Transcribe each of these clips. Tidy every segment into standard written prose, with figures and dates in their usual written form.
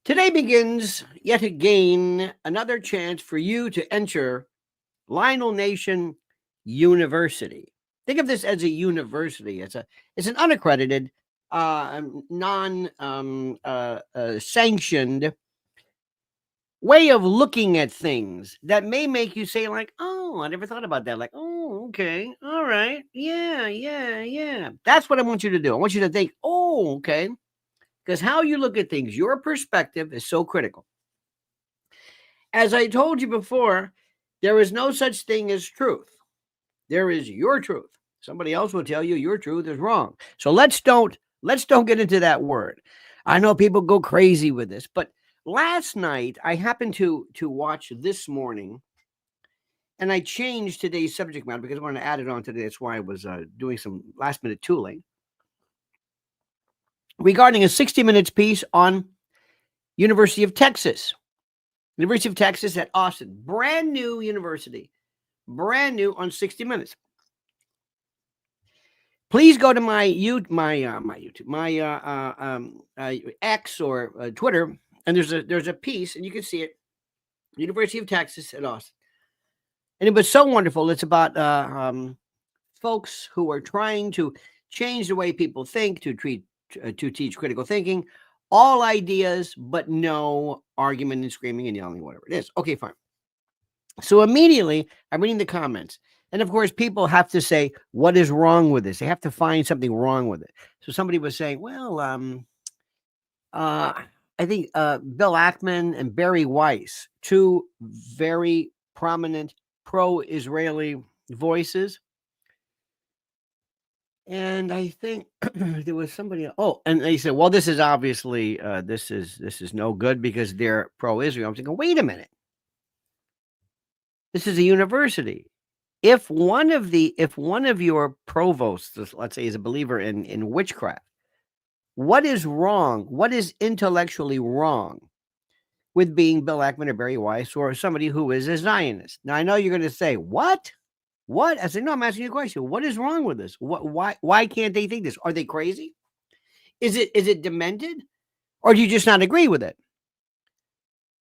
Today begins yet again another chance for you to enter Lionel Nation University. Think of this as a university. It's an unaccredited, non sanctioned way of looking at things that may make you say like, "Oh, I never thought about that." Like, "Oh, okay, all right, yeah, yeah, yeah." That's what I want you to do. I want you to think, "Oh, okay." Because how you look at things, your perspective is so critical. As I told you before, there is no such thing as truth. There is your truth. Somebody else will tell you your truth is wrong. So let's don't get into that word. I know people go crazy with this, but last night I happened to watch This Morning, and I changed today's subject matter because I wanted to add it on today. That's why I was doing some last minute tooling regarding a 60 minutes piece on University of Texas. University of Texas at Austin, brand new university, brand new on 60 Minutes. Please go to my YouTube, X or Twitter, and there's a piece, and you can see it. University of Texas at Austin, and it was so wonderful. It's about folks who are trying to change the way people think, to teach critical thinking. All ideas, but no argument and screaming and yelling, whatever it is. Okay, fine. So immediately, I'm reading the comments. And of course, people have to say, what is wrong with this? They have to find something wrong with it. So somebody was saying, well, I think Bill Ackman and Barry Weiss, two very prominent pro-Israeli voices. And I think there was somebody. Oh, and they said, "Well, this is obviously this is no good because they're pro-Israel." I'm thinking, wait a minute. This is a university. If one of your provosts, let's say, is a believer in witchcraft, what is wrong? What is intellectually wrong with being Bill Ackman or Barry Weiss or somebody who is a Zionist? Now, I know you're going to say, "What? What?" I said, no, I'm asking you a question. What is wrong with this? Why can't they think this? Are they crazy? Is it demented? Or do you just not agree with it?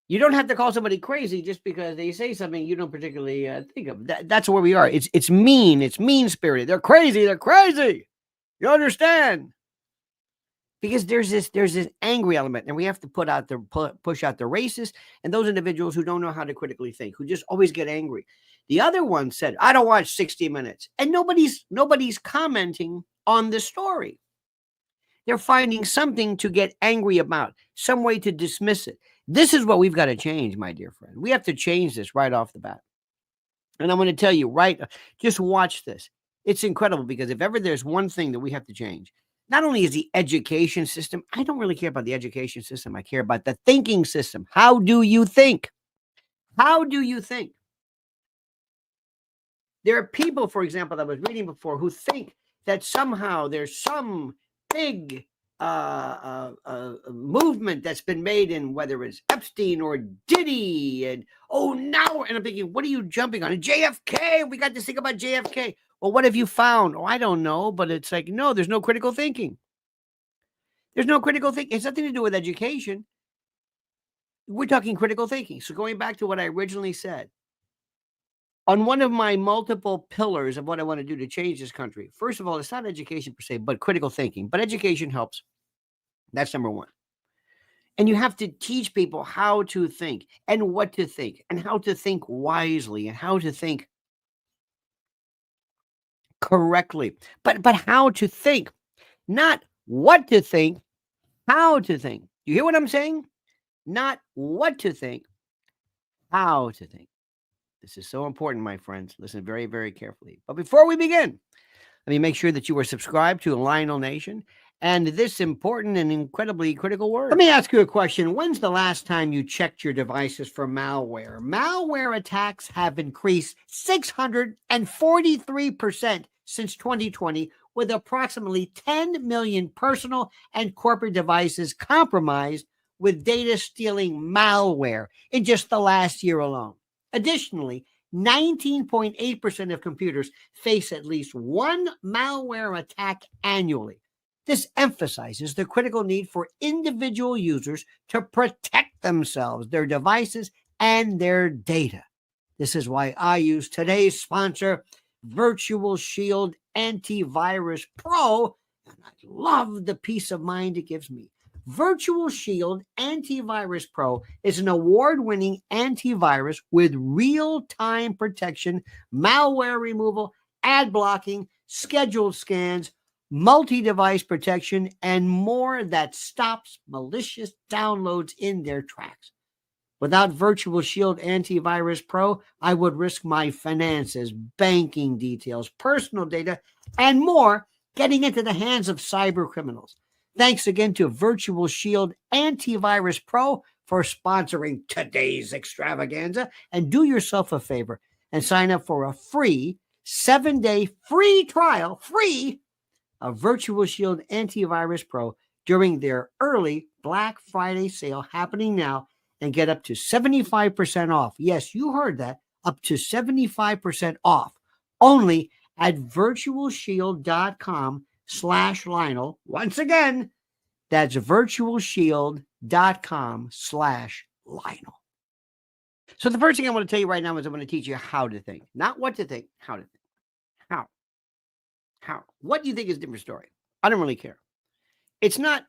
You don't have to call somebody crazy just because they say something you don't particularly think of. That's where we are. It's mean. It's mean-spirited. They're crazy. They're crazy. You understand? Because there's this angry element, and we have to push out the racists and those individuals who don't know how to critically think, who just always get angry. The other one said, "I don't watch 60 Minutes," and nobody's commenting on the story. They're finding something to get angry about, some way to dismiss it. This is what we've got to change, my dear friend. We have to change this right off the bat. And I'm going to tell you, just watch this. It's incredible, because if ever there's one thing that we have to change, not only is the education system, I don't really care about the education system. I care about the thinking system. How do you think? How do you think? There are people, for example, that I was reading before, who think that somehow there's some big movement that's been made in, whether it's Epstein or Diddy, and I'm thinking, what are you jumping on? And JFK, we got this thing about JFK. Well, what have you found? Oh, I don't know, but it's like, no, there's no critical thinking. There's no critical thinking. It's nothing to do with education. We're talking critical thinking. So going back to what I originally said, on one of my multiple pillars of what I want to do to change this country, first of all, it's not education per se, but critical thinking. But education helps. That's number one. And you have to teach people how to think and what to think and how to think wisely and how to think correctly. But how to think, not what to think, how to think. You hear what I'm saying? Not what to think, how to think. This is so important, my friends. Listen very, very carefully. But before we begin, let me make sure that you are subscribed to Lionel Nation and this important and incredibly critical word. Let me ask you a question. When's the last time you checked your devices for malware? Malware attacks have increased 643% since 2020, with approximately 10 million personal and corporate devices compromised with data stealing malware in just the last year alone. Additionally, 19.8% of computers face at least one malware attack annually. This emphasizes the critical need for individual users to protect themselves, their devices, and their data. This is why I use today's sponsor, Virtual Shield Antivirus Pro, and I love the peace of mind it gives me. Virtual Shield Antivirus Pro is an award-winning antivirus with real-time protection, malware removal, ad blocking, scheduled scans, multi-device protection, and more that stops malicious downloads in their tracks. Without Virtual Shield Antivirus Pro, I would risk my finances, banking details, personal data, and more getting into the hands of cyber criminals. Thanks again to Virtual Shield Antivirus Pro for sponsoring today's extravaganza. And do yourself a favor and sign up for a free 7-day free trial, of Virtual Shield Antivirus Pro during their early Black Friday sale happening now, and get up to 75% off. Yes, you heard that. Up to 75% off. Only at virtualshield.com/Lionel. Once again, that's virtualshield.com/Lionel. So the first thing I want to tell you right now is I'm going to teach you how to think. Not what to think, how to think. How? What do you think is a different story? I don't really care. It's not,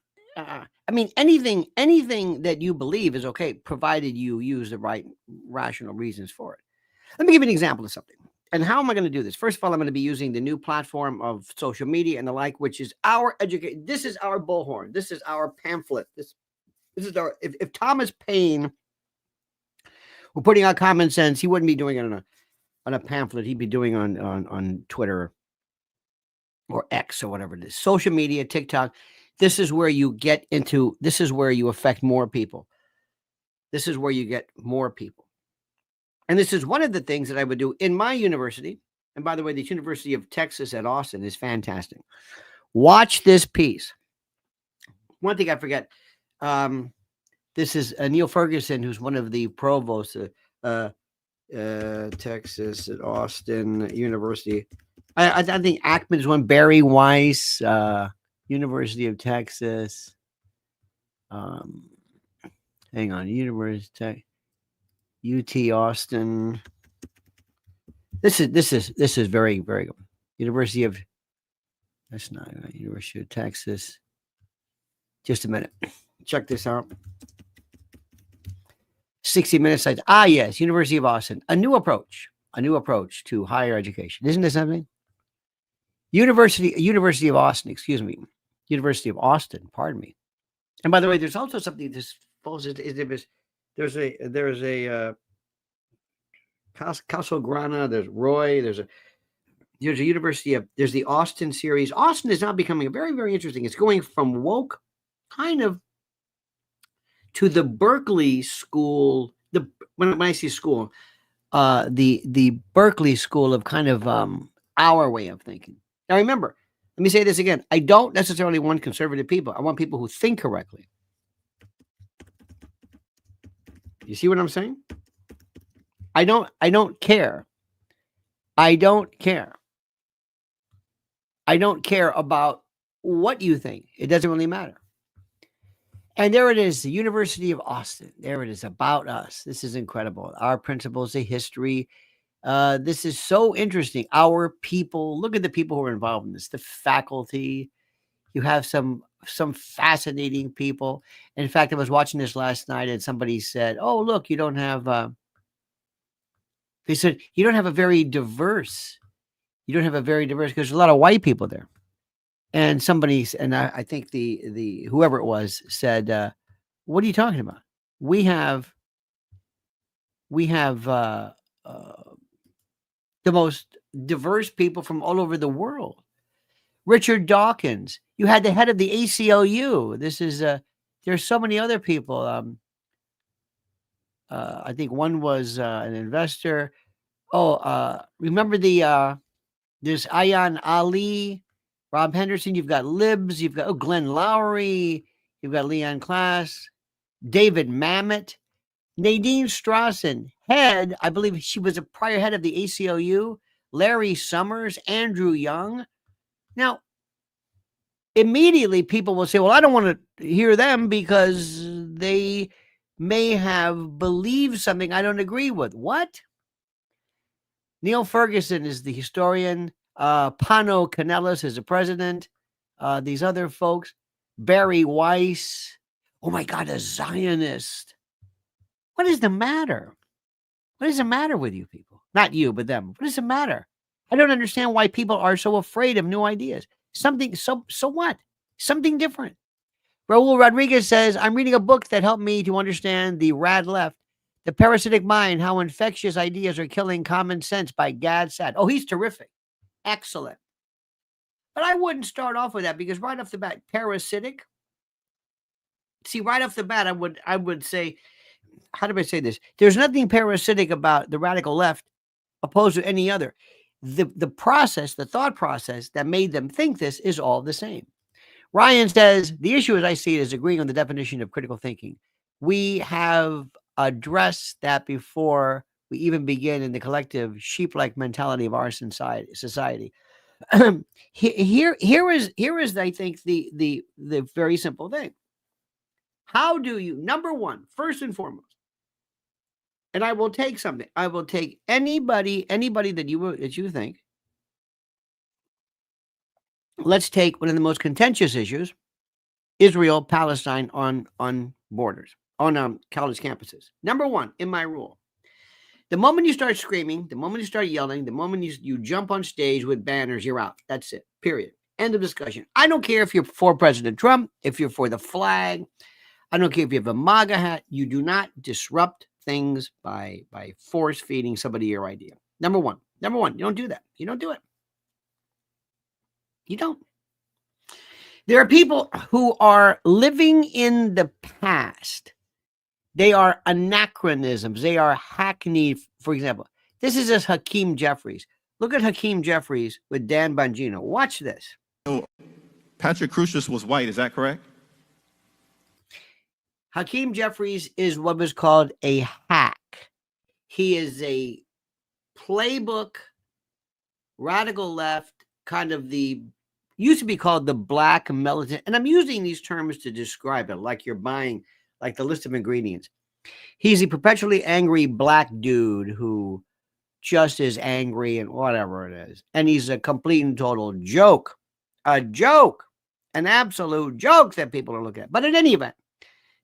anything that you believe is okay, provided you use the right rational reasons for it. Let me give you an example of something. And how am I going to do this? First of all, I'm going to be using the new platform of social media and the like, which is our education. This is our bullhorn. This is our pamphlet. This is our, if Thomas Paine were putting out common sense, he wouldn't be doing it on a pamphlet. He'd be doing on Twitter or X or whatever it is. Social media, TikTok. This is where you get into, this is where you affect more people. This is where you get more people. And this is one of the things that I would do in my university. And by the way, the University of Texas at Austin is fantastic. Watch this piece. One thing I forget. This is Neil Ferguson, who's one of the provosts of Texas at Austin University. I think Ackman is one. Barry Weiss, University of Texas. Hang on, University UT Austin. This is very, very good. University of, that's not right. University of Texas. Just a minute. Check this out. 60 Minutes. Yes, University of Austin. A new approach to higher education. Isn't this something? University of Austin, excuse me. University of Austin, pardon me. And by the way, there's also something this falls into, there's a Castle Grana, there's Roy, there's a university of, there's the Austin series. Austin is now becoming a very, very interesting. It's going from woke kind of to the Berkeley school. When I say school, the Berkeley school of kind of our way of thinking. Now remember, let me say this again. I don't necessarily want conservative people. I want people who think correctly. You see what I'm saying? I don't care. I don't care about what you think. It doesn't really matter. And there it is, the University of Austin. There it is, about us. This is incredible. Our principles, the history. This is so interesting. Our people, look at the people who are involved in this. The faculty. You have some fascinating people. In fact, I was watching this last night and somebody said, oh, look, you don't have, they said, you don't have a very diverse, because there's a lot of white people there. And somebody, and I think the whoever it was said, what are you talking about? We have the most diverse people from all over the world. Richard Dawkins, you had the head of the ACLU. This is, there's so many other people. I think one was an investor. Remember there's Ayan Ali, Rob Henderson. You've got Libs. You've got Glenn Lowry. You've got Leon Klass, David Mamet, Nadine Strawson, head. I believe she was a prior head of the ACLU. Larry Summers, Andrew Young. Now, immediately people will say, well, I don't want to hear them because they may have believed something I don't agree with. What? Neil Ferguson is the historian. Pano Canellis is the president. These other folks. Barry Weiss. Oh my God, a Zionist. What is the matter? What is the matter with you people? Not you, but them. What does it matter? I don't understand why people are so afraid of new ideas. Something, so what? Something different. Raul Rodriguez says, I'm reading a book that helped me to understand the RadLeft, The Parasitic Mind, How Infectious Ideas Are Killing Common Sense by Gaetz. Oh, he's terrific. Excellent. But I wouldn't start off with that because right off the bat, parasitic. See, right off the bat, I would say, how do I say this? There's nothing parasitic about the radical left opposed to any other. The process, the thought process that made them think this is all the same. Ryan says, the issue as I see it is agreeing on the definition of critical thinking. We have addressed that before we even begin in the collective sheep-like mentality of our society. Here is, I think, the very simple thing. How do you, number one, first and foremost, and I will take something. I will take anybody that you think. Let's take one of the most contentious issues, Israel, Palestine on borders, on college campuses. Number one, in my rule, the moment you start screaming, the moment you start yelling, the moment you jump on stage with banners, you're out. That's it. Period. End of discussion. I don't care if you're for President Trump, if you're for the flag. I don't care if you have a MAGA hat. You do not disrupt things by force feeding somebody your idea. Number one, you don't do that. You don't do it. You don't. There are people who are living in the past. They are anachronisms. They are hackneyed. For example, this is just Hakeem Jeffries. Look at Hakeem Jeffries with Dan Bongino. Watch this. So Patrick Crucius was white. Is that correct? Hakeem Jeffries is what was called a hack. He is a playbook, radical left, kind of used to be called the black militant. And I'm using these terms to describe it like you're buying, like the list of ingredients. He's a perpetually angry black dude who just is angry and whatever it is. And he's a complete and total joke. A joke. An absolute joke that people are looking at. But in any event,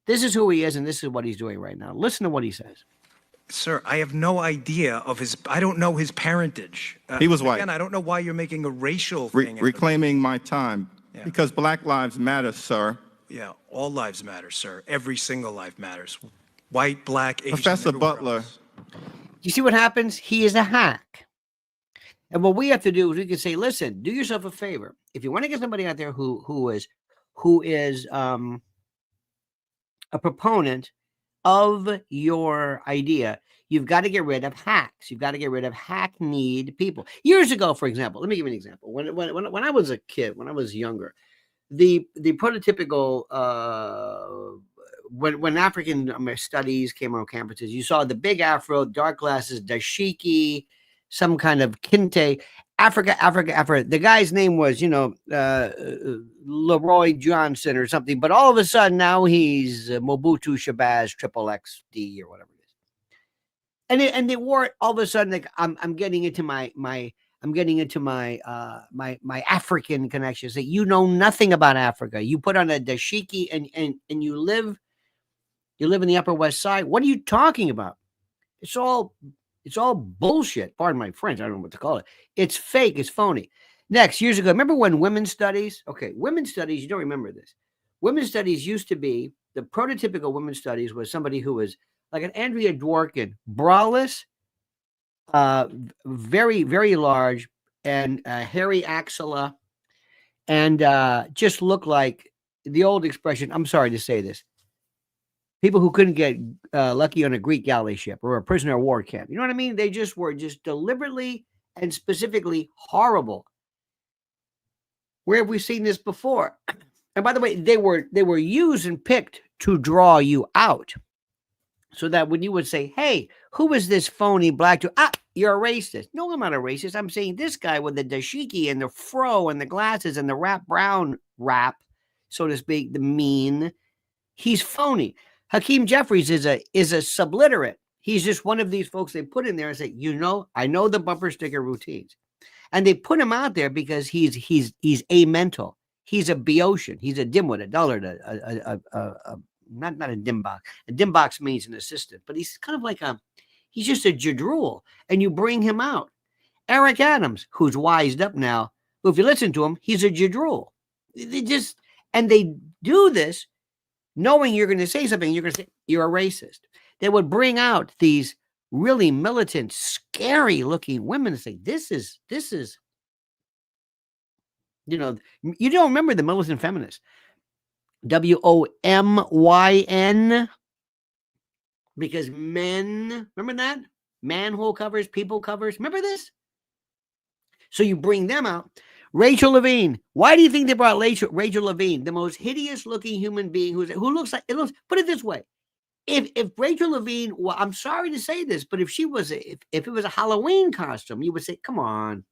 this is who he is, and this is what he's doing right now. Listen to what he says. Sir, I have no idea of I don't know his parentage. He was white. Again, I don't know why you're making a racial thing. Reclaiming my time. Yeah. Because Black lives matter, sir. Yeah, all lives matter, sir. Every single life matters. White, black, Asian, Professor Butler. You see what happens? He is a hack. And what we have to do is we can say, listen, do yourself a favor. If you want to get somebody out there who is a proponent of your idea, you've got to get rid of hacks. You've got to get rid of hackneyed people. Years ago, for example, let me give you an example. When I was a kid, when I was younger, the prototypical when African studies came on campuses, you saw the big afro, dark glasses, dashiki, some kind of kente. Africa. The guy's name was, Leroy Johnson or something. But all of a sudden now he's Mobutu Shabazz XXXD or whatever it is. And they wore it all of a sudden. Like I'm getting into my African connections. That you know nothing about Africa. You put on a dashiki and you live in the Upper West Side. What are you talking about? It's all bullshit. Pardon my French. I don't know what to call it. It's fake. It's phony. Next, years ago, remember when women's studies? Okay, women's studies, you don't remember this. Women's studies used to be, the prototypical women's studies was somebody who was like an Andrea Dworkin, braless, very, very large, and hairy axilla, and just looked like the old expression, I'm sorry to say this, people who couldn't get lucky on a Greek galley ship or a prisoner of war camp. You know what I mean? They just were deliberately and specifically horrible. Where have we seen this before? And by the way, they were used and picked to draw you out. So that when you would say, hey, who is this phony black dude? you're a racist. No, I'm not a racist. I'm saying this guy with the dashiki and the fro and the glasses and the brown wrap, so to speak, the mean, he's phony. Hakeem Jeffries is a subliterate. He's just one of these folks they put in there and say, I know the bumper sticker routines. And they put him out there because he's amental. He's a Boeotian. He's a dimwit, a dullard, not a dimbox. A dimbox means an assistant, but he's kind of like he's just a jadrul. And you bring him out. Eric Adams, who's wised up now, who, if you listen to him, he's a jadrul. They do this knowing you're going to say something. You're going to say you're a racist. They would bring out these really militant, scary looking women and say, this is, you don't remember the militant feminists, WOMYN, because men, remember that? Manhole covers, people covers. Remember this? So you bring them out. Rachel Levine. Why do you think they brought Rachel Levine, the most hideous looking human being who looks like, put it this way. If Rachel Levine, well, I'm sorry to say this, but if it was a Halloween costume, you would say, come on,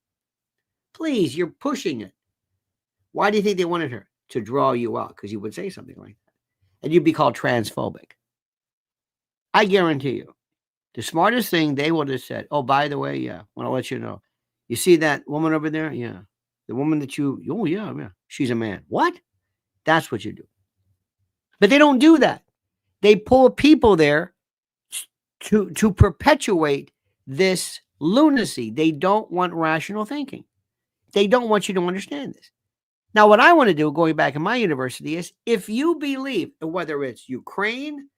please, you're pushing it. Why do you think they wanted her? To draw you out, because you would say something like that. And you'd be called transphobic. I guarantee you, the smartest thing they would have said, oh, by the way, yeah, I want to let you know. You see that woman over there? Yeah. The woman that yeah. She's a man. What? That's what you do. But they don't do that. They pull people there to perpetuate this lunacy. They don't want rational thinking. They don't want you to understand this. Now, what I want to do, going back in my university, is if you believe, whether it's Ukraine,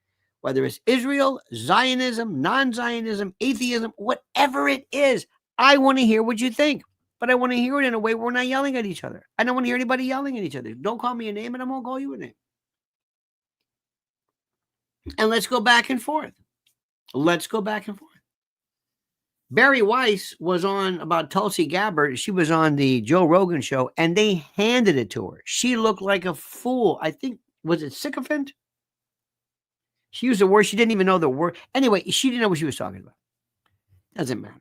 whether it's Israel, Zionism, non-Zionism, atheism, whatever it is, I want to hear what you think. But I want to hear it in a way where we're not yelling at each other. I don't want to hear anybody yelling at each other. Don't call me a name and I won't call you a name. And let's go back and forth. Barry Weiss was on about Tulsi Gabbard. She was on the Joe Rogan show, and they handed it to her. She looked like a fool. I think, was it sycophant? She used a word. She didn't even know the word. Anyway, she didn't know what she was talking about. Doesn't matter.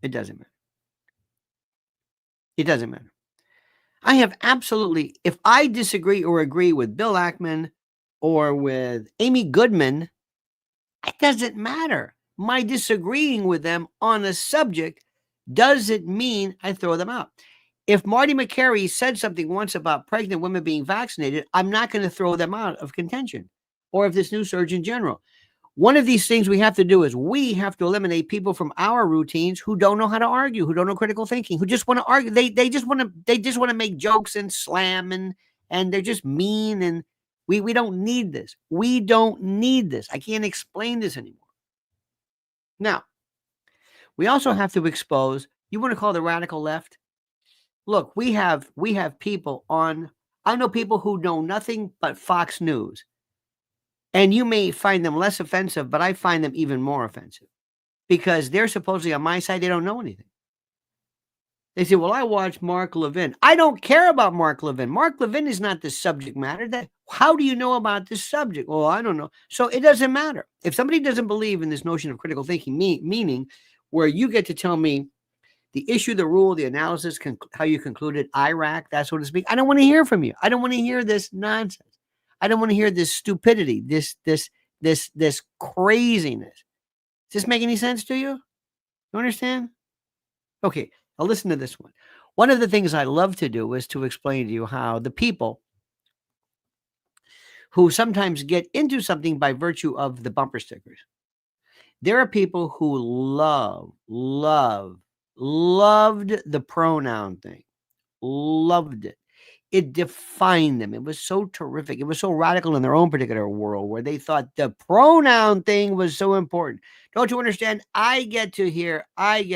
It doesn't matter. It doesn't matter. I have absolutely, if I disagree or agree with Bill Ackman or with Amy Goodman, it doesn't matter. My disagreeing with them on a subject doesn't mean I throw them out. If Marty McCary said something once about pregnant women being vaccinated, I'm not going to throw them out of contention, or if this new Surgeon General. One of these things we have to do is we have to eliminate people from our routines who don't know how to argue, who don't know critical thinking, who just want to argue. They just want to make jokes and slam and they're just mean, and we don't need this. We don't need this. I can't explain this anymore. Now, we also have to expose, you want to call the radical left? Look, we have people on, I know people who know nothing but Fox News. And you may find them less offensive, but I find them even more offensive because they're supposedly on my side. They don't know anything. They say, well, I watch Mark Levin. I don't care about Mark Levin. Mark Levin is not the subject matter. How do you know about this subject? Well, I don't know. So it doesn't matter. If somebody doesn't believe in this notion of critical thinking, meaning where you get to tell me the issue, the rule, the analysis, how you concluded Iraq, that so to speak, I don't want to hear from you. I don't want to hear this nonsense. I don't want to hear this stupidity, this craziness. Does this make any sense to you? You understand? Okay, I'll listen to this one. One of the things I love to do is to explain to you how the people who sometimes get into something by virtue of the bumper stickers. There are people who loved the pronoun thing. Loved it. It defined them. It was so terrific. It was so radical in their own particular world where they thought the pronoun thing was so important. Don't you understand? I get to hear, and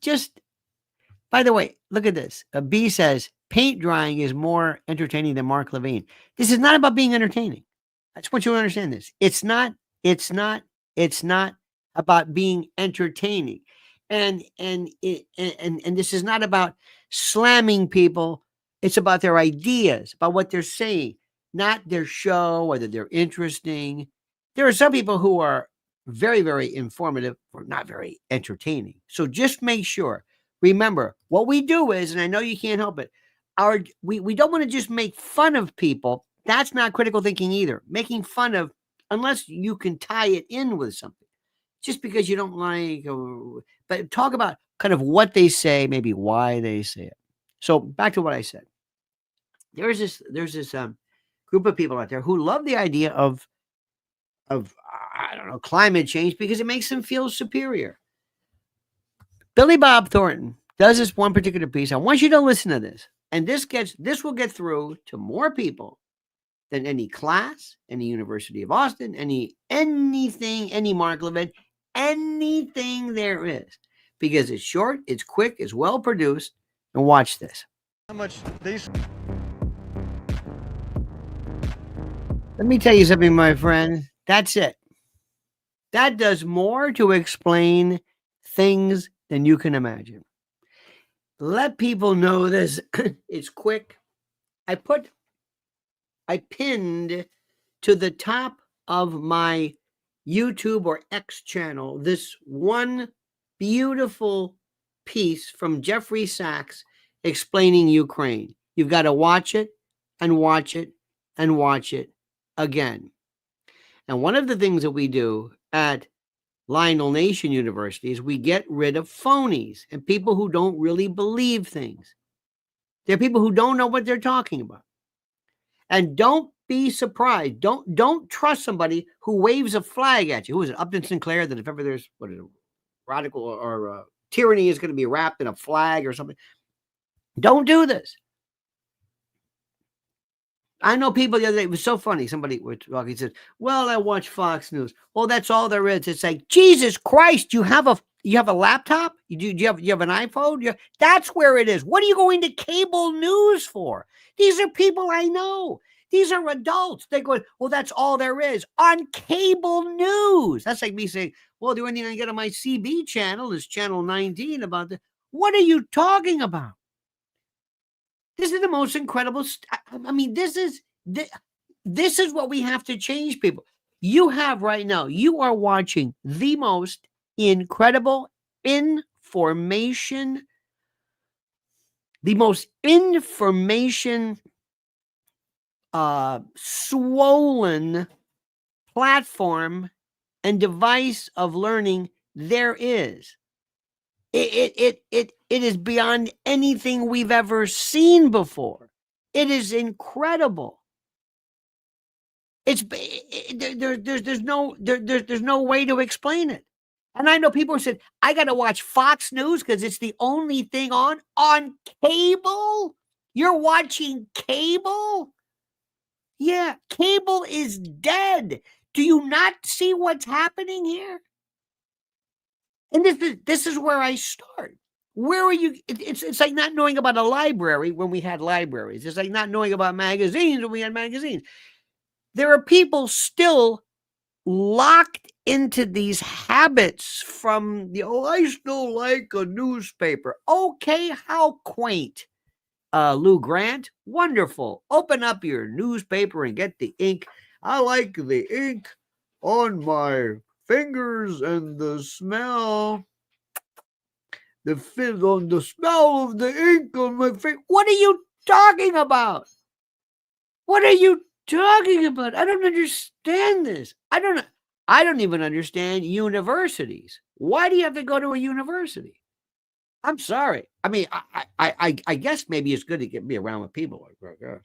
just by the way, look at this. A B says paint drying is more entertaining than Mark Levine. This is not about being entertaining. I just want you to understand this. It's not about being entertaining. And this is not about slamming people. It's about their ideas, about what they're saying. not their show, whether they're interesting. There are some people who are very, very informative or not very entertaining. So just make sure. Remember, what we do is, and I know you can't help it, we don't want to just make fun of people. That's not critical thinking either. Making fun of, unless you can tie it in with something, just because you don't like, but talk about kind of what they say, maybe why they say it. So back to what I said. There's this group of people out there who love the idea of I don't know, climate change because it makes them feel superior. Billy Bob Thornton does this one particular piece. I want you to listen to this. And this will get through to more people than any class, any University of Austin, anything, any Markle event, anything there is. Because it's short, it's quick, it's well produced. And watch this. How much these? Let me tell you something, my friend. That's it. That does more to explain things than you can imagine. Let people know this. It's quick. I pinned to the top of my YouTube or X channel this one beautiful piece from Jeffrey Sachs explaining Ukraine. You've got to watch it and watch it and watch it again. And one of the things that we do at Lionel Nation University is we get rid of phonies and people who don't really believe things. They're people who don't know what they're talking about. And don't be surprised. Don't trust somebody who waves a flag at you. Who is it? Upton Sinclair, that if ever there's radical or tyranny is going to be wrapped in a flag or something. Don't do this. I know people the other day, it was so funny. Somebody was talking, he said, well, I watch Fox News. Well, that's all there is. It's like, Jesus Christ, you have a laptop? You have an iPhone? That's where it is. What are you going to cable news for? These are people I know. These are adults. They go, well, that's all there is on cable news. That's like me saying, well, the only thing I get on my CB channel is channel 19 about the. What are you talking about? This is the most incredible. I mean, this is what we have to change, people. You have right now, you are watching the most incredible information, swollen platform and device of learning there is. It is beyond anything we've ever seen before. It is incredible. There's no way to explain it. And I know people who said, I got to watch Fox News because it's the only thing on cable. You're watching cable? Yeah, cable is dead. Do you not see what's happening here? And this is where I start. Where are you? It's like not knowing about a library when we had libraries. It's like not knowing about magazines when we had magazines. There are people still locked into these habits from I still like a newspaper. Okay, how quaint. Lou Grant, wonderful. Open up your newspaper and get the ink. I like the ink on my fingers and the smell. The smell of the ink on my finger. What are you talking about? What are you talking about? I don't understand this. I don't even understand universities. Why do you have to go to a university? I'm sorry. I mean, I guess maybe it's good to be around with people like that.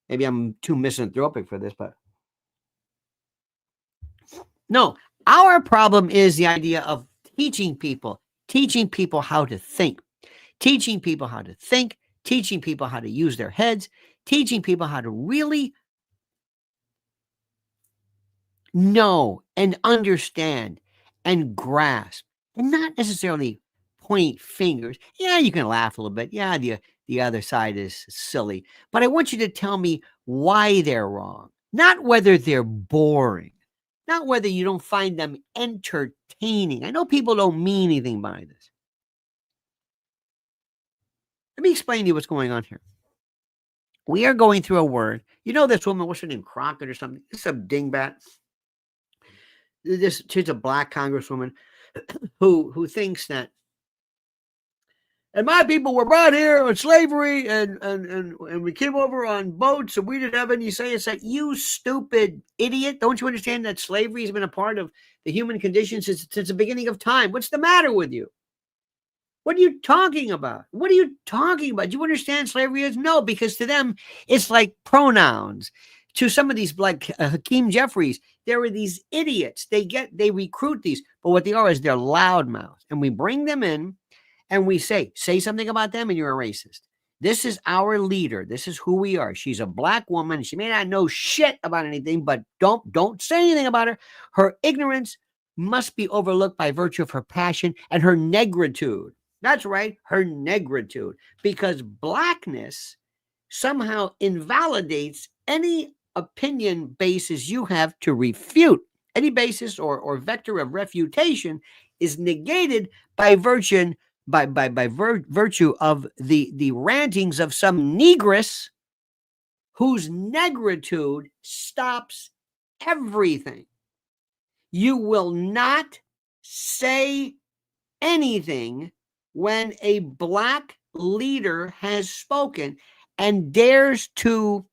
Maybe I'm too misanthropic for this, but no. Our problem is the idea of teaching people how to think, teaching people how to use their heads, teaching people how to really know and understand and grasp, and not necessarily point fingers. Yeah, you can laugh a little bit. Yeah, the other side is silly. But I want you to tell me why they're wrong, not whether they're boring, not whether you don't find them entertaining. I know people don't mean anything by this. Let me explain to you what's going on here. we are going through a word. You know this woman, what's her name, Crockett or something? This is a dingbat. She's a black congresswoman who thinks that, and my people were brought here on slavery, and we came over on boats, and we didn't have any say. It's like, you stupid idiot! Don't you understand that slavery has been a part of the human condition since the beginning of time? What's the matter with you? What are you talking about? What are you talking about? Do you understand slavery is? No, because to them, it's like pronouns. To some of these, like Hakeem Jeffries, there are these idiots. They recruit these, but what they are is they're loudmouths. And we bring them in and we say something about them and you're a racist. This is our leader. This is who we are. She's a black woman. She may not know shit about anything, but don't say anything about her. Her ignorance must be overlooked by virtue of her passion and her negritude. That's right, her negritude, because blackness somehow invalidates any opinion basis you have to refute. Any basis or vector of refutation is negated by virtue of the rantings of some negress whose negritude stops everything. You will not say anything when a black leader has spoken and dares to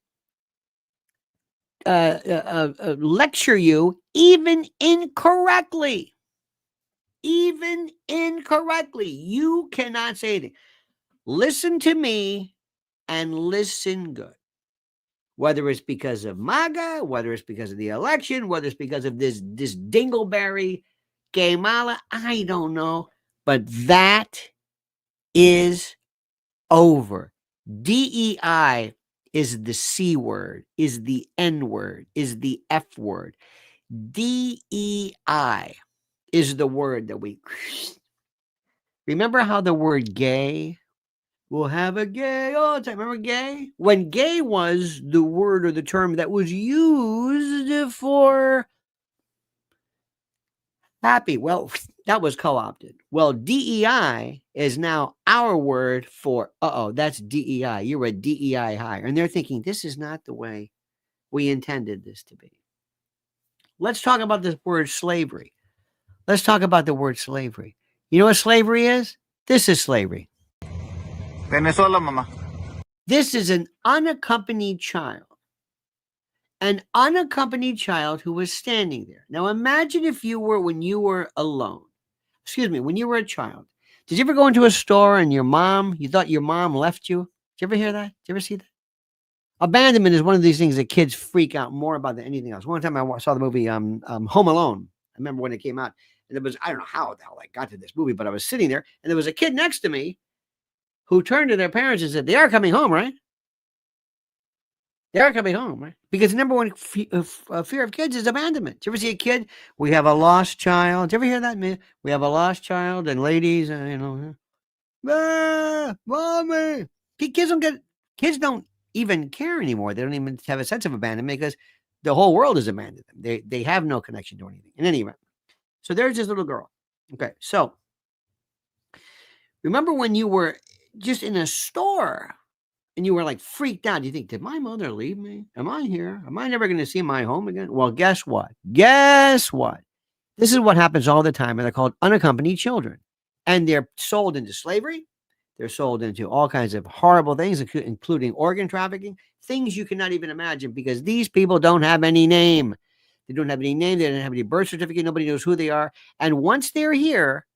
lecture you even incorrectly. Even incorrectly. You cannot say anything. Listen to me and listen good. Whether it's because of MAGA, whether it's because of the election, whether it's because of this dingleberry Kamala, I don't know. But that is over. DEI is the C word, is the N word, is the F word. DEI is the word that we remember. How the word gay, we'll have a gay all the time. Remember gay? When gay was the word or the term that was used for happy, well, that was co-opted. Well, DEI is now our word for, that's DEI. You're a DEI hire. And they're thinking, this is not the way we intended this to be. Let's talk about this word slavery. Let's talk about the word slavery. You know what slavery is? This is slavery. Venezuela, mama. This is an unaccompanied child. An unaccompanied child who was standing there. Now imagine if you were, when you were alone. When you were a child. Did you ever go into a store and you thought your mom left you? Did you ever hear that? Did you ever see that? Abandonment is one of these things that kids freak out more about than anything else. One time I saw the movie Home Alone. I remember when it came out. And I don't know how the hell I got to this movie, but I was sitting there and there was a kid next to me who turned to their parents and said, they are coming home, right? They are coming home, right? Because the number one fear of kids is abandonment. Did you ever see a kid? We have a lost child. Did you ever hear that, man? We have a lost child, and ladies, mommy. Kids don't even care anymore. They don't even have a sense of abandonment because the whole world has abandoned them. They have no connection to anything. In any event, so there's this little girl. Okay, so remember when you were just in a store and you were like freaked out? You think, did my mother leave me? Am I here? Am I never going to see my home again? Well, guess what? This is what happens all the time, and they're called unaccompanied children. And they're sold into slavery. They're sold into all kinds of horrible things, including organ trafficking, things you cannot even imagine, because these people don't have any name. They don't have any name. They don't have any birth certificate. Nobody knows who they are. And once they're here,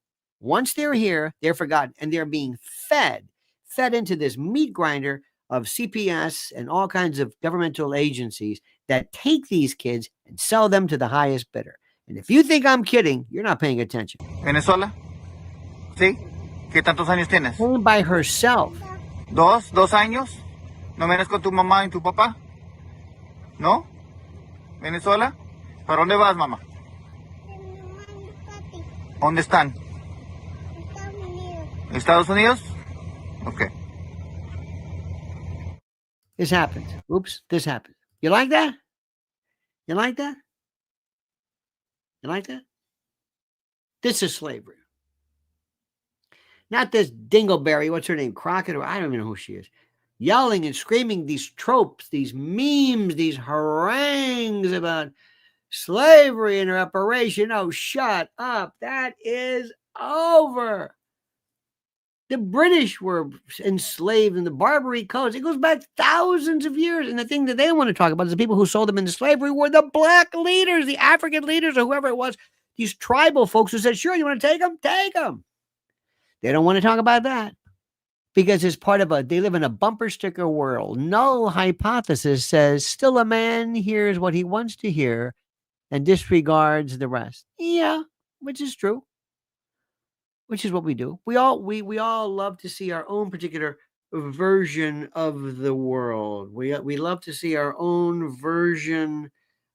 they're forgotten, and they're being fed into this meat grinder of CPS and all kinds of governmental agencies that take these kids and sell them to the highest bidder. And if you think I'm kidding, you're not paying attention. Venezuela? ¿Sí? ¿Qué tantos años tienes? Home by herself. ¿Dos años? ¿No vienes con tu mamá y tu papá? ¿No? ¿Venezuela? ¿Para dónde vas, mamá? ¿Dónde están? ¿Estados Unidos? Okay. This happened. Oops, this happened. You like that? You like that? You like that? This is slavery. Not this dingleberry, what's her name? Crockett, or I don't even know who she is. yelling and screaming these tropes, these memes, these harangues about slavery and reparation. Oh, shut up. That is over. The British were enslaved in the Barbary Coast. It goes back thousands of years. And the thing that they don't want to talk about is the people who sold them into slavery were the black leaders, the African leaders, or whoever it was. These tribal folks who said, sure, you want to take them? Take them. They don't want to talk about that because it's part of they live in a bumper sticker world. Null hypothesis says still a man hears what he wants to hear and disregards the rest. Yeah, which is true. Which is what we do. We all love to see our own particular version of the world. We love to see our own version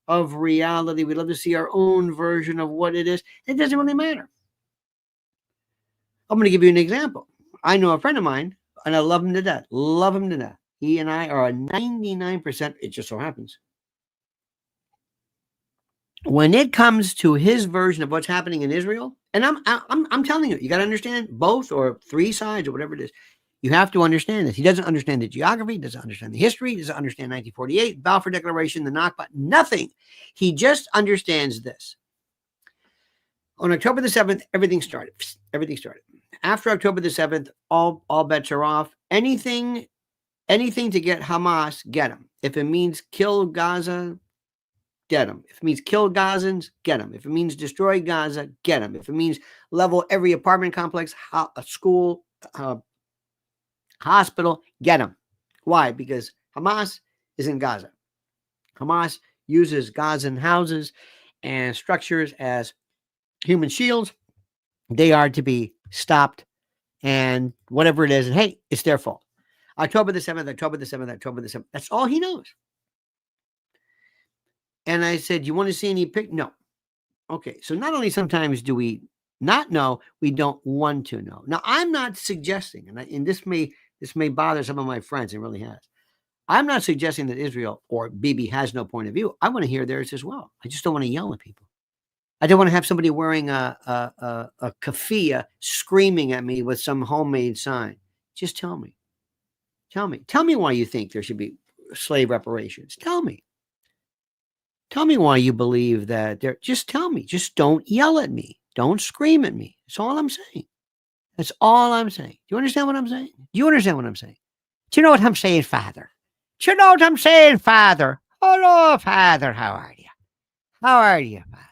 of reality. We love to see our own version of what it is. It doesn't really matter. I'm going to give you an example. I know a friend of mine, and I love him to death. Love him to death. He and I are a 99%. It just so happens. When it comes to his version of what's happening in Israel, and I'm telling you, you got to understand both or three sides or whatever it is. You have to understand this. He doesn't understand the geography, doesn't understand the history, doesn't understand 1948, Balfour Declaration, the Nakba, nothing. He just understands this. On October the 7th, everything started. Everything started. After October the 7th, all bets are off. Anything to get Hamas, get them. If it means kill Gaza, get them. If it means kill Gazans, get them. If it means destroy Gaza, get them. If it means level every apartment complex, a school, hospital, get them. Why? Because Hamas is in Gaza. Hamas uses Gazan houses and structures as human shields. They are to be stopped and whatever it is. And hey, it's their fault. October the 7th, October the 7th, October the 7th. That's all he knows. And I said, you want to see any pic? No. Okay. So not only sometimes do we not know, we don't want to know. Now, I'm not suggesting, and this may bother some of my friends. It really has. I'm not suggesting that Israel or Bibi has no point of view. I want to hear theirs as well. I just don't want to yell at people. I don't want to have somebody wearing a keffiyeh screaming at me with some homemade sign. Just tell me. Tell me why you think there should be slave reparations. Tell me why you believe that there. Just tell me. Just don't yell at me. Don't scream at me. That's all I'm saying. That's all I'm saying. Do you understand what I'm saying? Do you understand what I'm saying? Do you know what I'm saying, Father? Do you know what I'm saying, Father? Hello, Father. How are you? How are you, Father?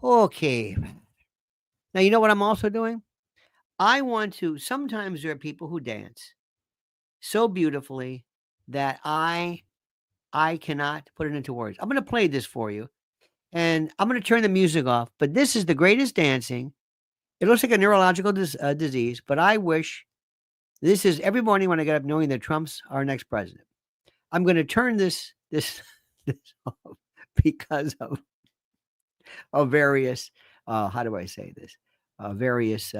Okay. Now, you know what I'm also doing? I want to, sometimes there are people who dance so beautifully that I cannot put it into words. I'm going to play this for you, and I'm going to turn the music off, but this is the greatest dancing. It looks like a neurological disease, but I wish this is every morning when I get up knowing that Trump's our next president. I'm going to turn this off because of various, how do I say this? Various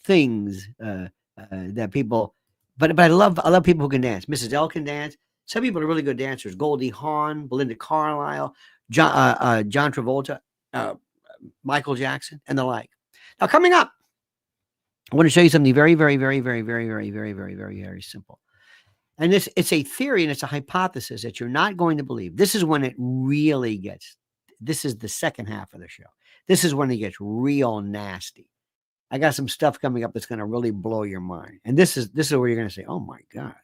things that people, but I love people who can dance. Mrs. L can dance. Some people are really good dancers. Goldie Hawn, Belinda Carlisle, John Travolta, Michael Jackson, and the like. Now, coming up, I want to show you something very, very, very, very, very, very, very, very, very, very simple. And it's a theory and it's a hypothesis that you're not going to believe. This is when it really gets, this is the second half of the show. This is when it gets real nasty. I got some stuff coming up that's going to really blow your mind. And this is where you're going to say, oh my God.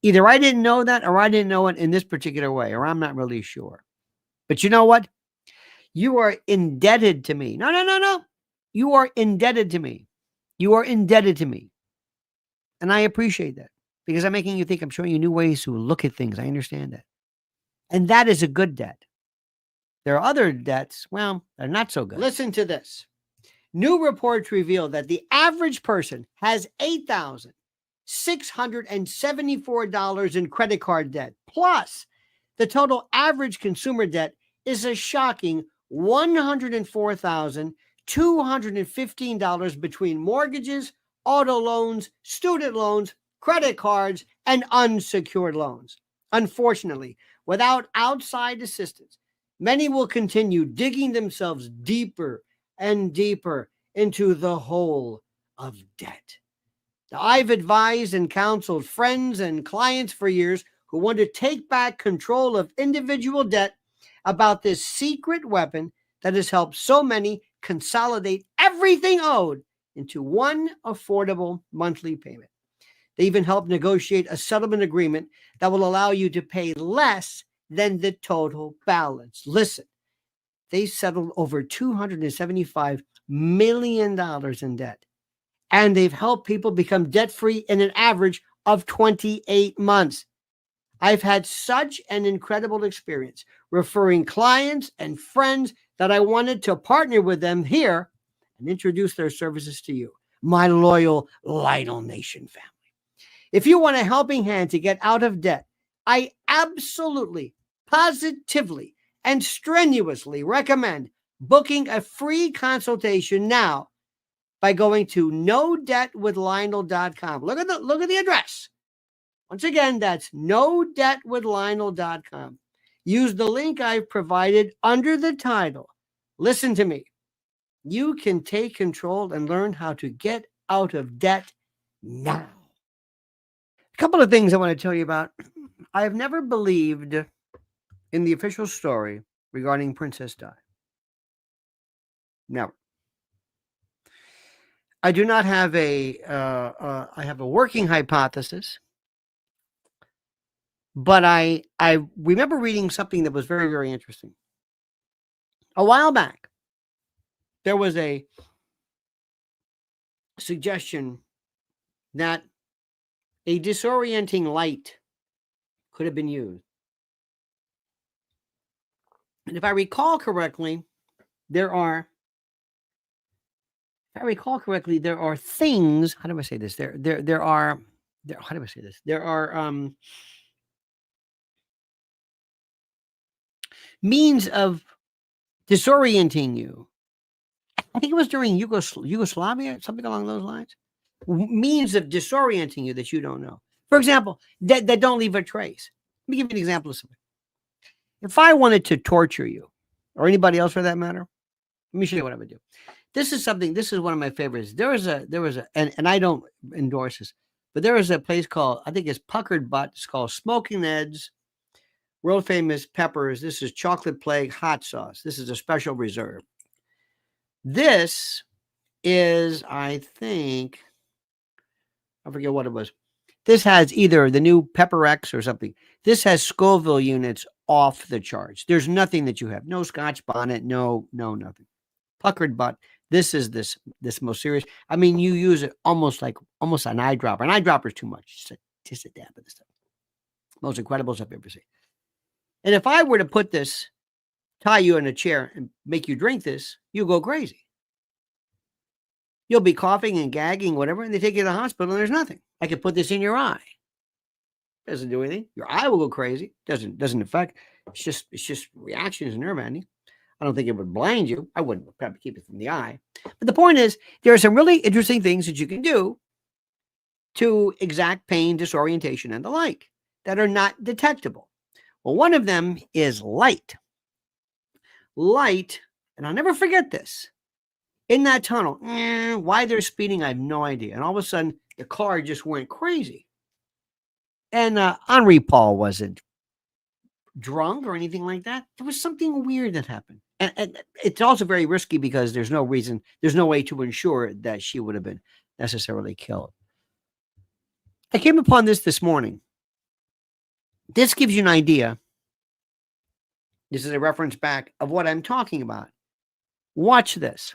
Either I didn't know that or I didn't know it in this particular way, or I'm not really sure. But you know what? You are indebted to me. No. You are indebted to me. You are indebted to me. And I appreciate that because I'm making you think, I'm showing you new ways to look at things. I understand that. And that is a good debt. There are other debts, well, they're not so good. Listen to this. New reports reveal that the average person has $8,674 in credit card debt. Plus, the total average consumer debt is a shocking $104,215 between mortgages, auto loans, student loans, credit cards, and unsecured loans. Unfortunately, without outside assistance, many will continue digging themselves deeper and deeper into the hole of debt. I've advised and counseled friends and clients for years who want to take back control of individual debt about this secret weapon that has helped so many consolidate everything owed into one affordable monthly payment. They even helped negotiate a settlement agreement that will allow you to pay less than the total balance. Listen, they settled over $275 million in debt, and they've helped people become debt-free in an average of 28 months. I've had such an incredible experience referring clients and friends that I wanted to partner with them here and introduce their services to you, my loyal Lionel Nation family. If you want a helping hand to get out of debt, I absolutely, positively, and strenuously recommend booking a free consultation now by going to nodebtwithlionel.com. Look at the address. Once again, that's nodebtwithlionel.com. Use the link I've provided under the title. Listen to me. You can take control and learn how to get out of debt now. A couple of things I want to tell you about. I have never believed in the official story regarding Princess Di. Never. I do not have I have a working hypothesis, but I remember reading something that was very, very interesting. A while back, there was a suggestion that a disorienting light could have been used. And if I recall correctly, there are things, how do I say this? There are means of disorienting you. I think it was during Yugoslavia, something along those lines. Means of disorienting you that you don't know. For example, that don't leave a trace. Let me give you an example of something. If I wanted to torture you, or anybody else for that matter, let me show you what I would do. This is one of my favorites. There was a, and I don't endorse this, but there is a place called, I think it's Puckered Butt. It's called Smoking Ed's world famous peppers. This is chocolate plague hot sauce. This is a special reserve. This is, I think, I forget what it was. This has either the new Pepper X or something. This has Scoville units off the charts. There's nothing that you have. No Scotch bonnet. No, nothing. Puckered Butt. This is this most serious. I mean, you use it almost an eyedropper. An eyedropper is too much. Just a dab of this stuff. Most incredible stuff I've ever seen. And if I were to put this, tie you in a chair and make you drink this, you'll go crazy. You'll be coughing and gagging, whatever, and they take you to the hospital and there's nothing. I could put this in your eye. Doesn't do anything. Your eye will go crazy. Doesn't affect. It's just reactions and nerve ending. I don't think it would blind you. I wouldn't probably keep it from the eye. But the point is, there are some really interesting things that you can do to exact pain, disorientation, and the like that are not detectable. Well, one of them is light. Light, and I'll never forget this. In that tunnel, why they're speeding, I have no idea. And all of a sudden, the car just went crazy. And Henri Paul wasn't drunk or anything like that. There was something weird that happened. And it's also very risky because there's no way to ensure that she would have been necessarily killed. I came upon this morning. This gives you an idea. This is a reference back of what I'm talking about. Watch this.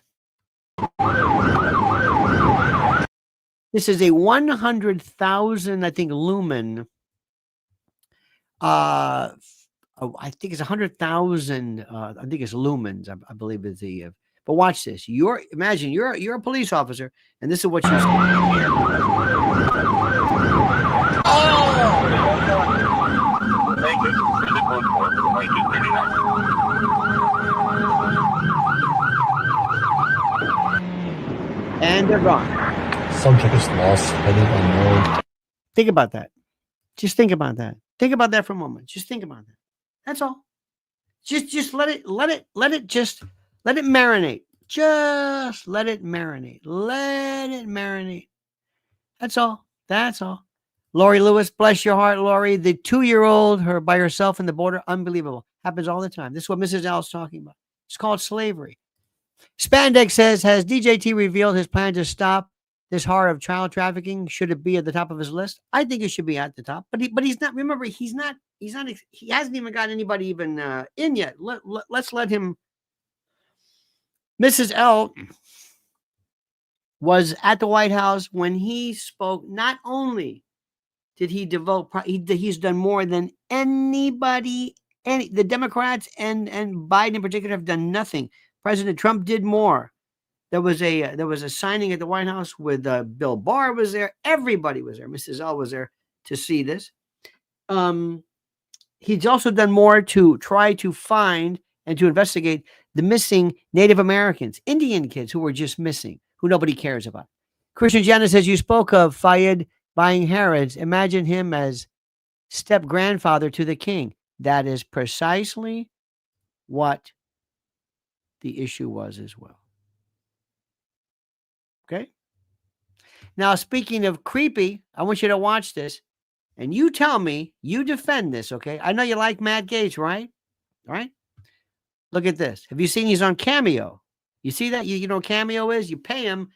This is a 100,000, I think, lumen. I think it's 100,000. I think it's lumens. I believe is the. But watch this. Imagine you're a police officer, and this is what you see. And they're gone. Subject is lost, heading unknown. Think about that. Just think about that. Think about that for a moment. Just think about that. That's all. Just let it marinate. Just let it marinate. Let it marinate. That's all. That's all. Lori Lewis, bless your heart, Lori. The 2-year-old, her by herself in the border, unbelievable. Happens all the time. This is what Mrs. L is talking about. It's called slavery. Spandex says, has DJT revealed his plan to stop this horror of child trafficking? Should it be at the top of his list? I think it should be at the top, but he's not. Remember, he hasn't even got anybody even in yet. Let's let him. Mrs. L was at the White House when he spoke. Not only did he devote, he's done more than anybody, the Democrats and Biden in particular have done nothing. President Trump did more. There was a signing at the White House with Bill Barr was there. Everybody was there. Mrs. L was there to see this. He's also done more to try to find and to investigate the missing Native Americans, Indian kids who were just missing, who nobody cares about. Christian Jenna says, you spoke of Fayed buying Harrods. Imagine him as step-grandfather to the king. That is precisely what the issue was as well. Okay? Now, speaking of creepy, I want you to watch this. And you tell me, you defend this, okay? I know you like Matt Gaetz, right? All right? Look at this. Have you seen he's on Cameo? You see that? You know what Cameo is? You pay him.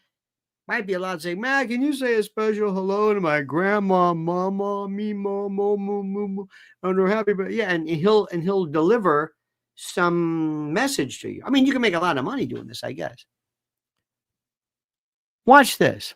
Might be allowed to say, Matt, can you say a special hello to my grandma, mama, me, mama, and her happy birthday? Yeah, and he'll deliver some message to you. I mean, you can make a lot of money doing this, I guess. Watch this.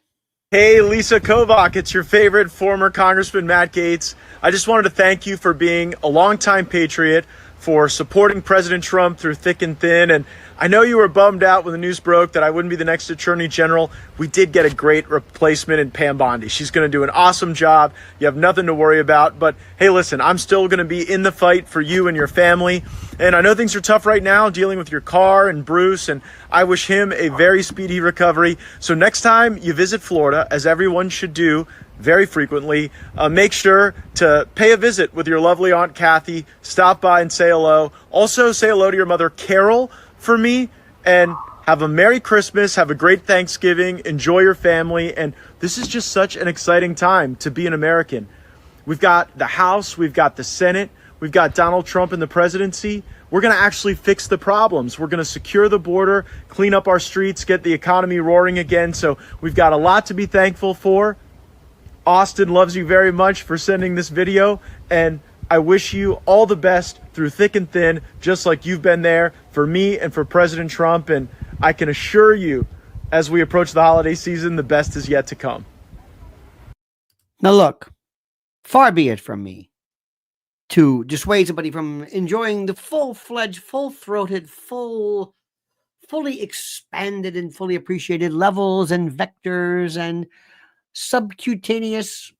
Hey, Lisa Kovac, it's your favorite former Congressman Matt Gaetz. I just wanted to thank you for being a longtime patriot, for supporting President Trump through thick and thin. And I know you were bummed out when the news broke that I wouldn't be the next Attorney General. We did get a great replacement in Pam Bondi. She's going to do an awesome job. You have nothing to worry about. But hey, listen, I'm still going to be in the fight for you and your family. And I know things are tough right now dealing with your car and Bruce, and I wish him a very speedy recovery. So next time you visit Florida, as everyone should do very frequently, make sure to pay a visit with your lovely Aunt Kathy. Stop by and say hello. Also say hello to your mother, Carol, for me, and have a Merry Christmas. Have a great Thanksgiving. Enjoy your family. And this is just such an exciting time to be an American. We've got the House. We've got the Senate. We've got Donald Trump in the presidency. We're going to actually fix the problems. We're going to secure the border, clean up our streets, get the economy roaring again. So we've got a lot to be thankful for. Austin loves you very much for sending this video, and I wish you all the best through thick and thin, just like you've been there for me and for President Trump. And I can assure you, as we approach the holiday season, the best is yet to come. Now look, far be it from me to dissuade somebody from enjoying the full-fledged, full-throated, fully expanded and fully appreciated levels and vectors and subcutaneous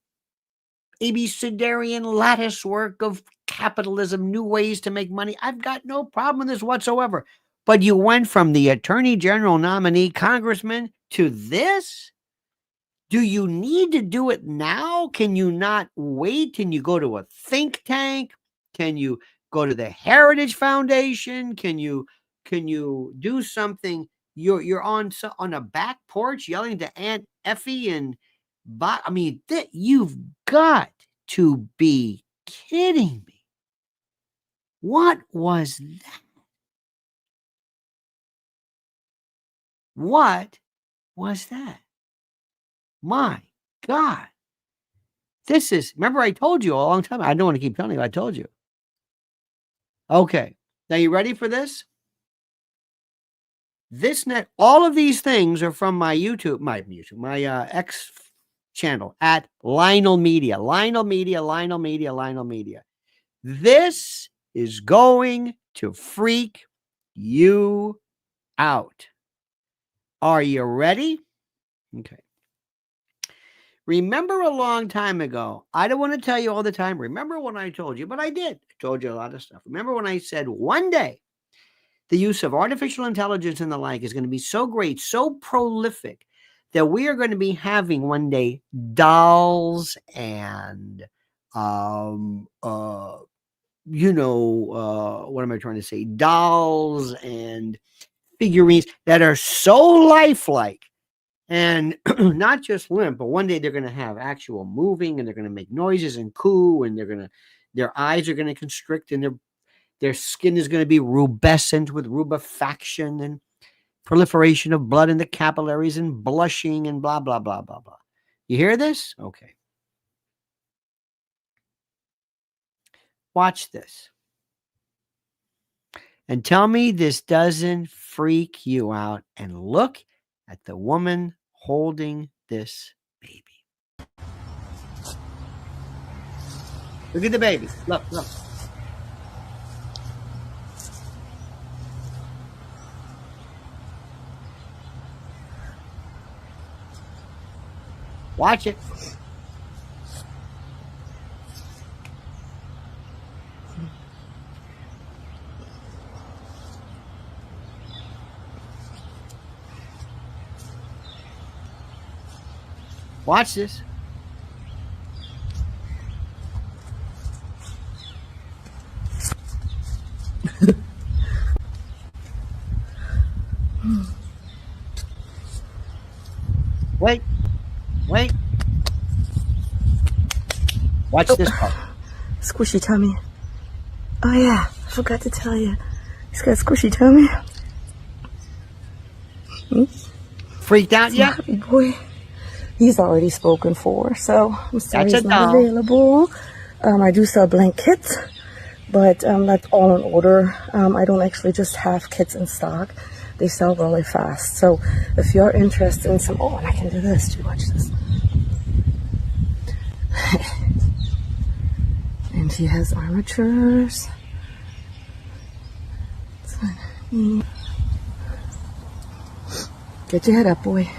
abecedarian lattice work of capitalism, new ways to make money. I've got no problem with this whatsoever. But you went from the Attorney General nominee, Congressman, to this? Do you need to do it now? Can you not wait? Can you go to a think tank? Can you go to the Heritage Foundation? Can you do something? You're on a back porch yelling to Aunt Effie and I mean, you've got to be kidding me. What was that? What was that? My God. This is, remember I told you a long time. I don't want to keep telling you. I told you. Okay. Now you ready for this? All of these things are from my X channel at Lionel Media. Lionel Media. This is going to freak you out. Are you ready? Okay. Remember a long time ago, I don't want to tell you all the time, remember when I told you, but I did. I told you a lot of stuff. Remember when I said one day the use of artificial intelligence and the like is going to be so great, so prolific, that we are going to be having one day dolls and, what am I trying to say? Dolls and figurines that are so lifelike And not just limp, but one day they're going to have actual moving, and they're going to make noises and coo, and their eyes are going to constrict, and their skin is going to be rubescent with rubefaction and proliferation of blood in the capillaries and blushing and blah, blah, blah, blah, blah. You hear this? Okay. Watch this. And tell me this doesn't freak you out. And look at the woman holding this baby. Look at the baby. Look, look. Watch it. Watch this. Wait. Wait. Watch this part. Squishy tummy. Oh yeah, I forgot to tell you. He's got a squishy tummy. Freaked out yet? Happy boy. He's already spoken for, so I'm sorry That's he's a not doll. available. I do sell blank kits, but that's all in order. I don't actually just have kits in stock. They sell really fast. So if you're interested in some, oh, and I can do this too. Watch this. And he has armatures. Get your head up, boy.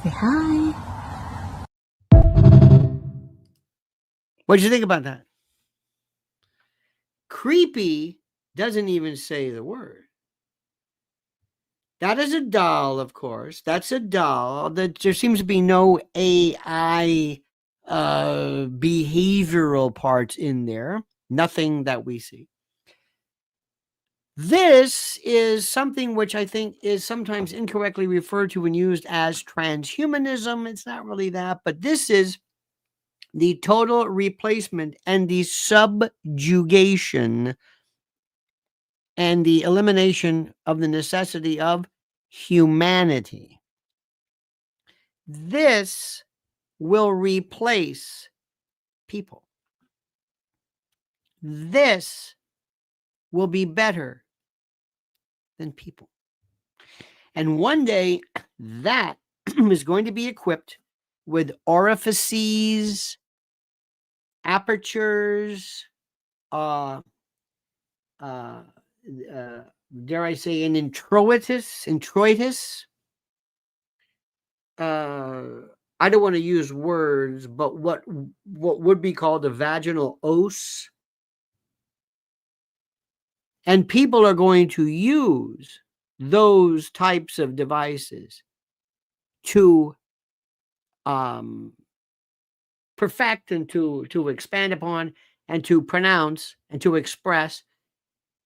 Say hi. What did you think about that? Creepy doesn't even say the word. That is a doll, of course. That's a doll. There seems to be no AI behavioral parts in there. Nothing that we see. This is something which I think is sometimes incorrectly referred to and used as transhumanism. It's not really that, but this is the total replacement and the subjugation and the elimination of the necessity of humanity. This will replace people. This will be better than people. And one day that is going to be equipped with orifices, apertures, dare I say an introitus. I don't want to use words, but what would be called a vaginal os. And people are going to use those types of devices to perfect and to expand upon and to pronounce and to express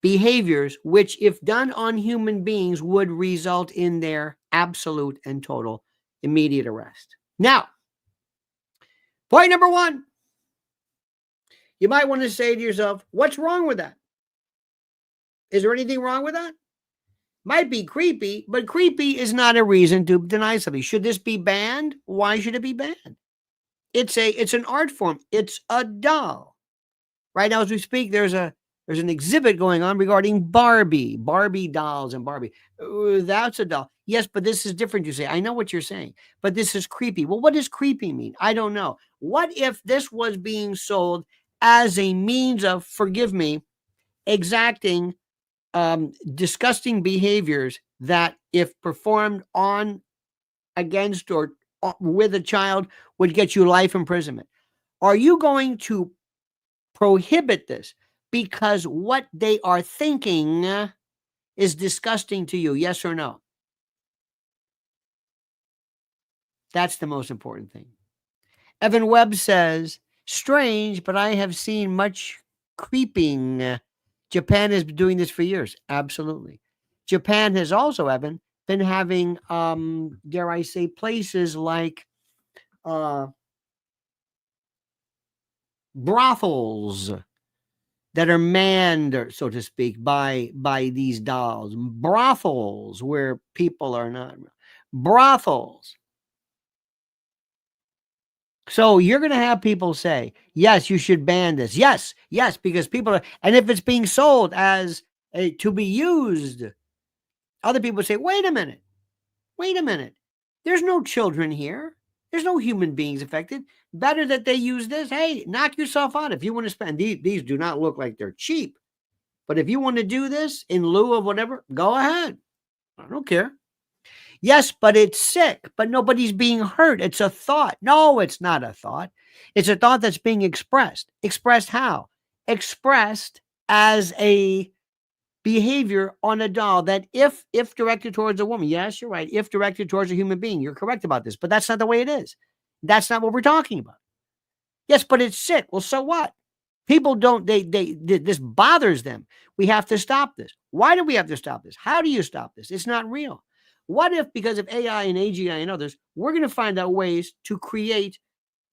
behaviors which, if done on human beings, would result in their absolute and total immediate arrest. Now, point number one, you might want to say to yourself, what's wrong with that? Is there anything wrong with that? Might be creepy, but creepy is not a reason to deny something. Should this be banned? Why should it be banned? It's an art form. It's a doll. Right now, as we speak, there's an exhibit going on regarding Barbie dolls and Barbie. That's a doll. Yes, but this is different, you say. I know what you're saying, but this is creepy. Well, what does creepy mean? I don't know. What if this was being sold as a means of, forgive me, exacting disgusting behaviors that, if performed on, against, or with a child, would get you life imprisonment? Are you going to prohibit this because what they are thinking is disgusting to you? Yes or no? That's the most important thing. Evan Webb says, strange, but I have seen much creeping. Japan has been doing this for years. Absolutely. Japan has also, Evan, been having, dare I say, places like brothels that are manned, so to speak, by these dolls. Brothels where people are not brothels. So you're going to have people say, yes, you should ban this. Yes, because people are, and if it's being sold as to be used, other people say, wait a minute. There's no children here. There's no human beings affected. Better that they use this. Hey, knock yourself out. If you want to spend, these do not look like they're cheap. But if you want to do this in lieu of whatever, go ahead. I don't care. Yes, but it's sick, but nobody's being hurt. It's a thought. No, it's not a thought. It's a thought that's being expressed. Expressed how? Expressed as a behavior on a doll that if directed towards a woman, yes, you're right. If directed towards a human being, you're correct about this, but that's not the way it is. That's not what we're talking about. Yes, but it's sick. Well, so what? People don't, this bothers them. We have to stop this. Why do we have to stop this? How do you stop this? It's not real. What if, because of AI and AGI and others, we're going to find out ways to create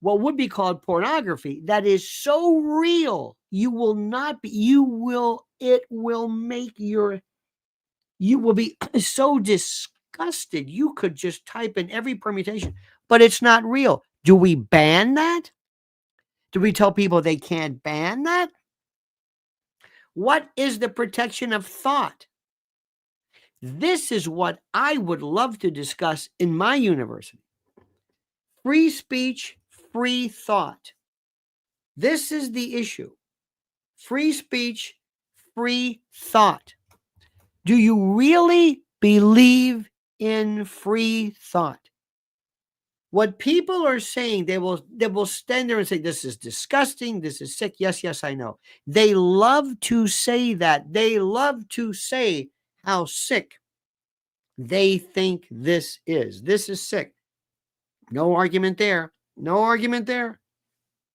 what would be called pornography that is so real, you will be so disgusted. You could just type in every permutation, but it's not real. Do we ban that? Do we tell people they can't ban that? What is the protection of thought? This is what I would love to discuss in my university. Free speech, free thought. This is the issue. Free speech, free thought. Do you really believe in free thought? What people are saying, they will stand there and say, this is disgusting, this is sick. Yes, I know. They love to say that. They love to say how sick they think this is. This is sick. No argument there. No argument there.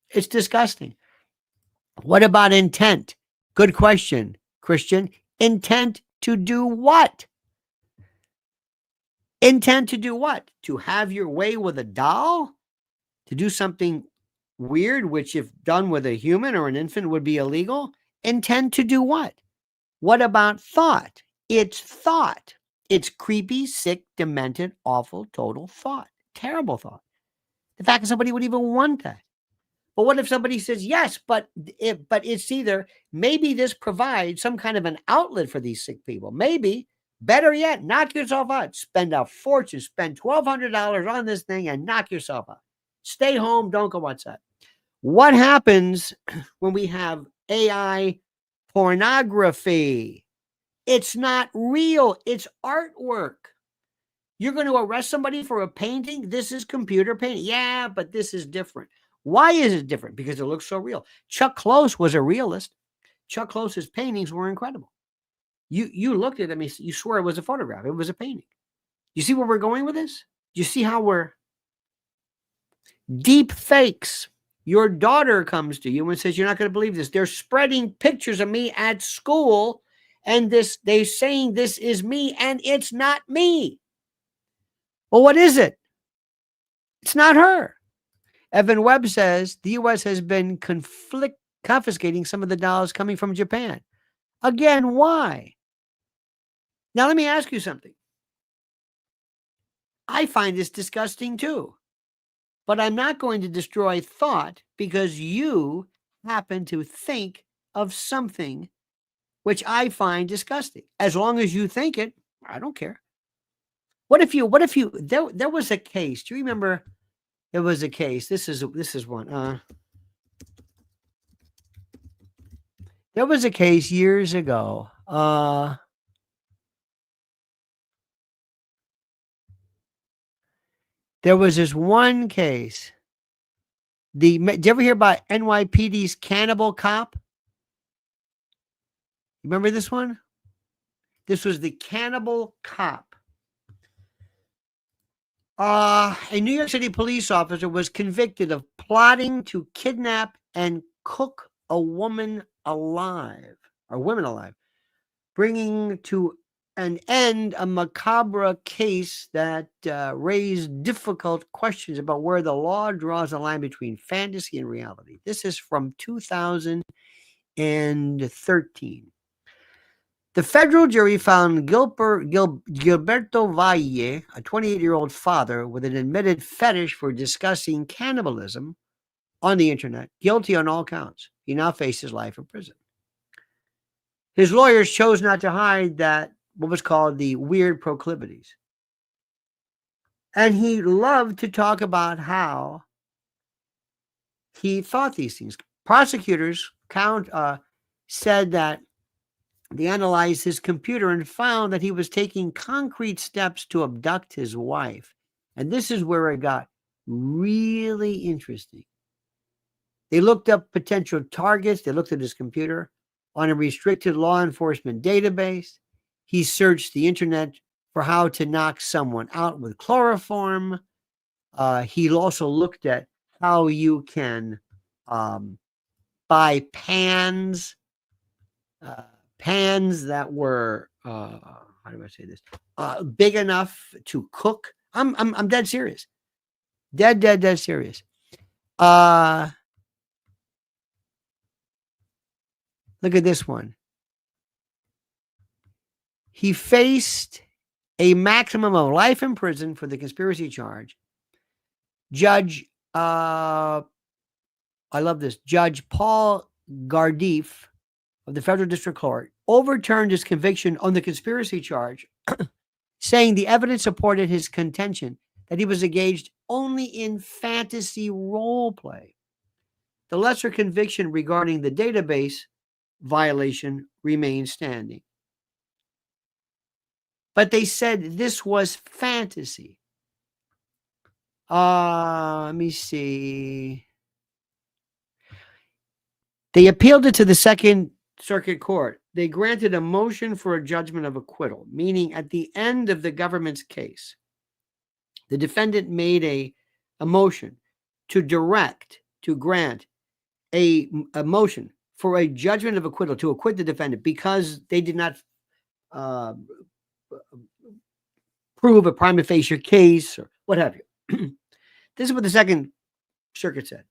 It's disgusting. What about intent? Good question, Christian. Intent to do what? Intent to do what? To have your way with a doll? To do something weird, which if done with a human or an infant would be illegal? Intent to do what? What about thought? It's thought. It's creepy, sick, demented, awful, total thought. Terrible thought. The fact that somebody would even want that. But what if somebody says, yes, but it's either, maybe this provides some kind of an outlet for these sick people. Maybe, better yet, knock yourself out. Spend a fortune. Spend $1,200 on this thing and knock yourself out. Stay home. Don't go outside. What happens when we have AI pornography? It's not real. It's artwork. You're going to arrest somebody for a painting? This is computer painting. Yeah, but this is different. Why is it different? Because it looks so real. Chuck Close was a realist. Chuck Close's paintings were incredible. You looked at them, you swear it was a photograph. It was a painting. You see where we're going with this? You see how we're deep fakes. Your daughter comes to you and says, you're not going to believe this. They're spreading pictures of me at school, and they're saying this is me, and it's not me. Well, what is it? It's not her. Evan Webb says the U.S. has been confiscating some of the dolls coming from Japan. Again, why? Now, let me ask you something. I find this disgusting too, but I'm not going to destroy thought because you happen to think of something which I find disgusting. As long as you think it, I don't care. What if there was a case. Do you remember? There was a case. This is one. There was a case years ago. There was this one case. Did you ever hear about NYPD's cannibal cop? Remember this one? This was the cannibal cop. A New York City police officer was convicted of plotting to kidnap and cook a woman alive, or women alive, bringing to and end a macabre case that raised difficult questions about where the law draws a line between fantasy and reality. This is from 2013. The federal jury found Gilberto Valle, a 28-year-old father with an admitted fetish for discussing cannibalism on the internet, guilty on all counts. He now faces life in prison. His lawyers chose not to hide that what was called the weird proclivities. And he loved to talk about how he thought these things. Prosecutors said that they analyzed his computer and found that he was taking concrete steps to abduct his wife. And this is where it got really interesting. They looked up potential targets. They looked at his computer on a restricted law enforcement database. He searched the internet for how to knock someone out with chloroform. He also looked at how you can buy pans that were how do I say this? Big enough to cook. I'm dead serious. Dead serious. Look at this one. He faced a maximum of life in prison for the conspiracy charge. Judge, I love this. Judge Paul Gardif of the Federal District Court overturned his conviction on the conspiracy charge, saying the evidence supported his contention that he was engaged only in fantasy role play. The lesser conviction regarding the database violation remains standing. But they said this was fantasy. Let me see. They appealed it to the Second Circuit Court. They granted a motion for a judgment of acquittal, meaning at the end of the government's case, the defendant made a motion to grant a motion for a judgment of acquittal to acquit the defendant because they did not prove a prima facie case or what have you. This is what the Second Circuit said.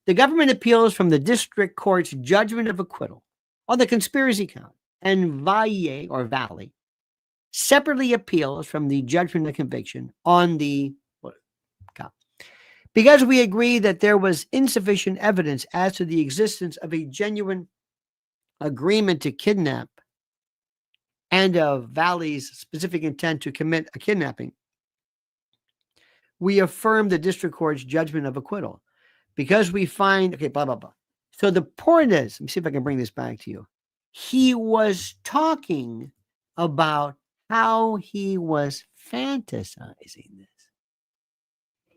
The government appeals from the district court's judgment of acquittal on the conspiracy count, and Valle separately appeals from the judgment of conviction on the count. Because we agree that there was insufficient evidence as to the existence of a genuine agreement to kidnap and of Valle's specific intent to commit a kidnapping, we affirm the district court's judgment of acquittal. Because we find, okay, blah, blah, blah. So the point is, let me see if I can bring this back to you. He was talking about how he was fantasizing this.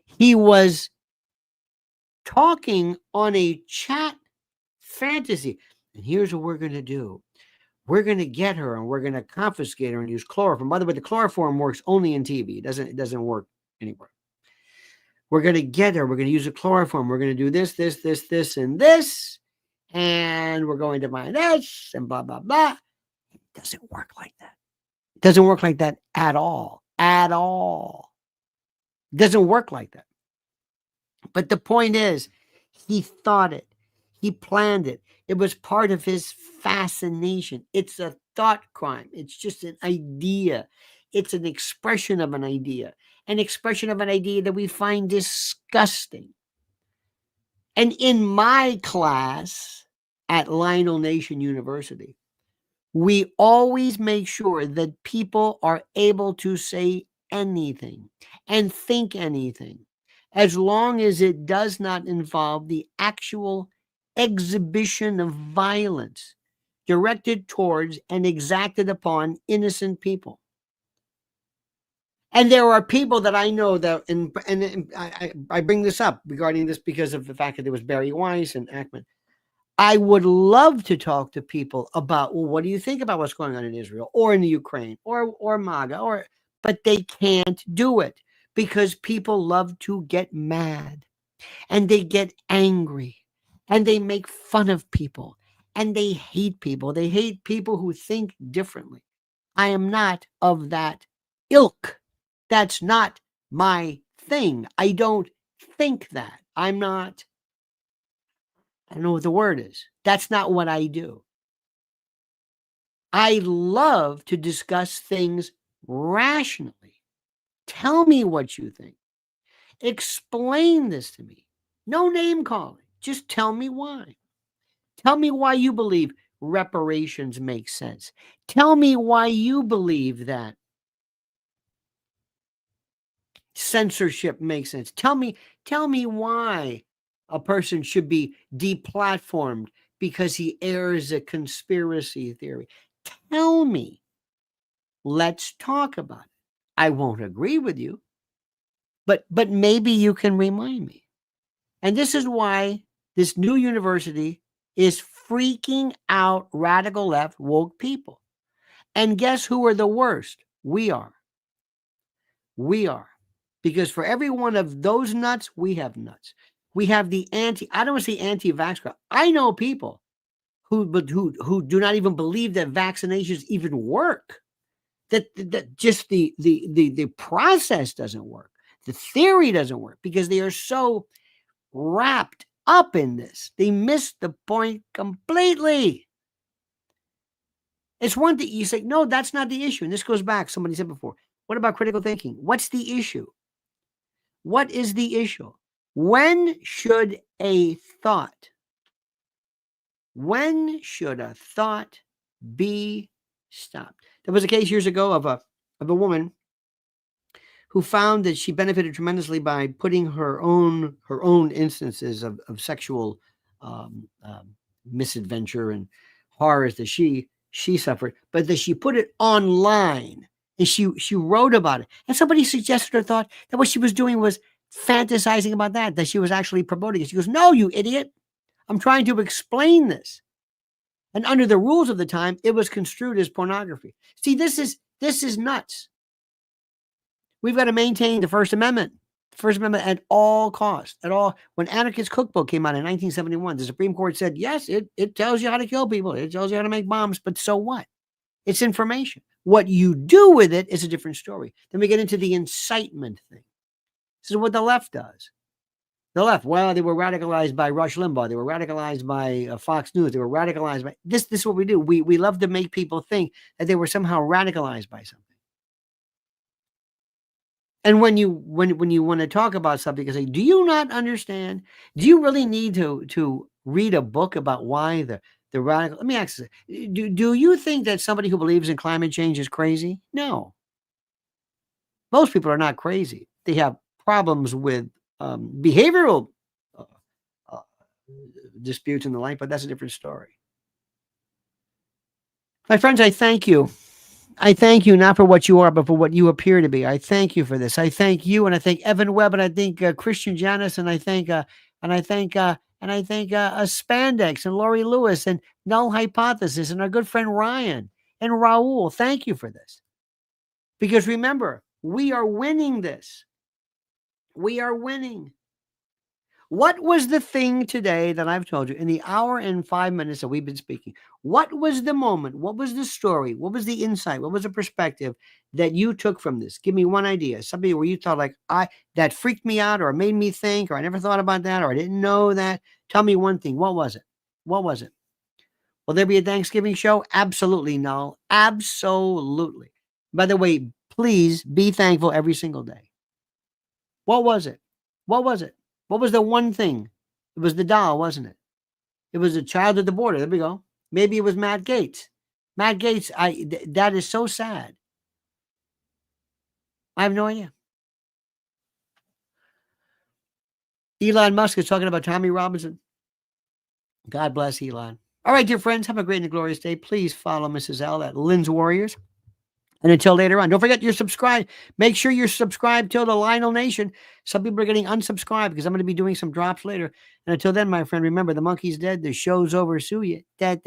He was talking on a chat fantasy. And here's what we're going to do. We're going to get her and we're going to confiscate her and use chloroform. By the way, the chloroform works only in TV. It doesn't work anywhere. We're going to get her. We're going to use a chloroform. We're going to do this, and this. And we're going to buy this and blah, blah, blah. It doesn't work like that. It doesn't work like that at all. At all. It doesn't work like that. But the point is, he thought it. He planned it. It was part of his fascination. It's a thought crime. It's just an idea. It's an expression of an idea. An expression of an idea that we find disgusting. And in my class at Lionel Nation University, we always make sure that people are able to say anything and think anything, as long as it does not involve the actual exhibition of violence directed towards and exacted upon innocent people. And there are people that I know that, and I bring this up regarding this because of the fact that there was Barry Weiss and Ackman. I would love to talk to people about, well, what do you think about what's going on in Israel or in the Ukraine or MAGA, but they can't do it because people love to get mad and they get angry and they make fun of people and they hate people. They hate people who think differently. I am not of that ilk. That's not my thing. I don't think that. I don't know what the word is. That's not what I do. I love to discuss things rationally. Tell me what you think. Explain this to me. No name calling. Just tell me why. Tell me why you believe reparations make sense. Tell me why you believe that censorship makes sense. Tell me why a person should be deplatformed because he airs a conspiracy theory. Tell me. Let's talk about it. I won't agree with you, but maybe you can remind me. And this is why this new university is freaking out radical left woke people. And guess who are the worst? We are. We are. Because for every one of those nuts, we have nuts. We have the I don't want to say anti-vax crowd. I know people who do not even believe that vaccinations even work. That just the process doesn't work. The theory doesn't work because they are so wrapped up in this. They miss the point completely. It's one thing you say, no, that's not the issue. And this goes back, somebody said before, what about critical thinking? What's the issue? What is the issue? When should a thought be stopped? There was a case years ago of a woman who found that she benefited tremendously by putting her own instances of sexual misadventure and horrors that she suffered, but that she put it online and she wrote about it. And somebody suggested or thought that what she was doing was fantasizing about that she was actually promoting it. She goes, no, you idiot. I'm trying to explain this. And under the rules of the time, it was construed as pornography. See, this is nuts. We've got to maintain the First Amendment. The First Amendment at all costs. At all. When Anarchist Cookbook came out in 1971, the Supreme Court said, yes, it tells you how to kill people. It tells you how to make bombs, but so what? It's information. What you do with it is a different story. Then we get into the incitement thing. This is what the left does. The left, well, they were radicalized by Rush Limbaugh. They were radicalized by Fox News. They were radicalized by this. This is what we do. We love to make people think that they were somehow radicalized by something. And when you want to talk about something, you say, do you not understand? Do you really need to read a book about why the radical? Let me ask you, do you think that somebody who believes in climate change is crazy? No. Most people are not crazy. They have problems with behavioral disputes and the like, but that's a different story. My friends, I thank you. I thank you not for what you are, but for what you appear to be. I thank you for this. I thank you, and I thank Evan Webb, and I thank Christian Janis, and I thank Spandex and Lori Lewis and Null Hypothesis and our good friend Ryan and Raul. Thank you for this, because remember, we are winning this. We are winning. What was the thing today that I've told you in the hour and 5 minutes that we've been speaking? What was the moment? What was the story? What was the insight? What was the perspective that you took from this? Give me one idea. Something where you thought that freaked me out or made me think, or I never thought about that, or I didn't know that. Tell me one thing. What was it? What was it? Will there be a Thanksgiving show? Absolutely, Null. Absolutely. By the way, please be thankful every single day. What was it? What was it? What was the one thing? It was the doll, wasn't it? It was a child at the border. There we go. Maybe it was Matt Gaetz. Matt Gaetz, that is so sad. I have no idea. Elon Musk is talking about Tommy Robinson. God bless Elon. All right, dear friends, have a great and glorious day. Please follow Mrs. L at Lynn's Warriors. And until later on, don't forget you're subscribed. Make sure you're subscribed to the Lionel Nation. Some people are getting unsubscribed because I'm going to be doing some drops later. And until then, my friend, remember, the monkey's dead. The show's over. Sue you. Dad.